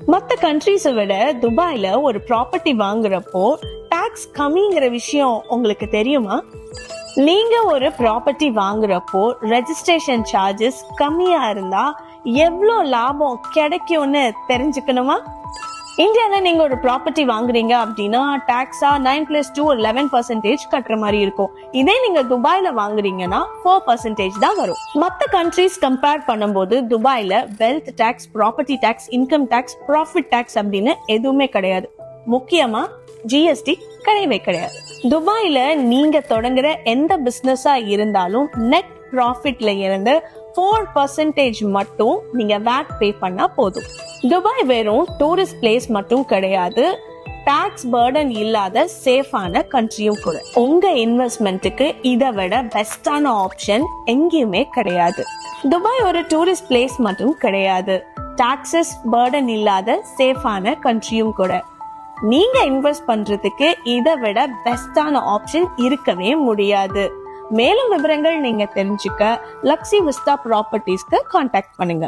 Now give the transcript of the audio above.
மத்த கண்ட்ரீஸை விட துபாயில ஒரு ப்ராப்பர்ட்டி வாங்குறப்போ டாக்ஸ் கம்மிங்கிற விஷயம் உங்களுக்கு தெரியுமா? நீங்க ஒரு ப்ராப்பர்ட்டி வாங்குறப்போ ரெஜிஸ்ட்ரேஷன் சார்ஜஸ் கம்மியா இருந்தா எவ்வளோ லாபம் கிடைக்கும்னு தெரிஞ்சுக்கணுமா? இந்தியால நீங்க ஒரு ப்ராப்பர்ட்டி வாங்குறீங்க அப்படின்னா டாக்ஸா 9+2 11% கட்டுற மாதிரி இருக்கும். இதே நீங்க துபாயில வாங்குறீங்கன்னா 4% தான் வரும். மத்த கண்ட்ரீஸ் கம்பேர் பண்ணும்போது துபாயில wealth tax, property tax, income tax, profit tax அப்படின்னு எதுவுமே கிடையாது. முக்கியமா ஜிஎஸ்டி கிடையவே கிடையாது. துபாயில நீங்க தொடங்குற எந்த பிசினஸா இருந்தாலும் நெட் ப்ராஃபிட்ல இருந்து 4% மட்டும் நீங்க வேட் பே பண்ணா போதும். துபாய் வெறும் டூரிஸ்ட் பிளேஸ் மட்டும் கிடையாது, டாக்ஸ் பர்டன் இல்லாத சேஃபான கண்ட்ரியும் கூட. உங்க இன்வெஸ்ட்மெண்ட்டுக்கு இதை விட பெஸ்டான ஆப்ஷன் எங்கேயுமே கிடையாது. துபாய் ஒரு டூரிஸ்ட் பிளேஸ் மட்டும் கிடையாது, டாக்ஸஸ் பர்டன் இல்லாத சேஃபான கண்ட்ரியும் கூட. நீங்க இன்வெஸ்ட் பண்றதுக்கு இதை விட பெஸ்டான ஆப்ஷன் இருக்கவே முடியாது. மேலும் விவரங்கள் நீங்க தெரிஞ்சுக்க லக்ஸி விஸ்டா ப்ராப்பர்ட்டிஸ்க்கு கான்டாக்ட் பண்ணுங்க.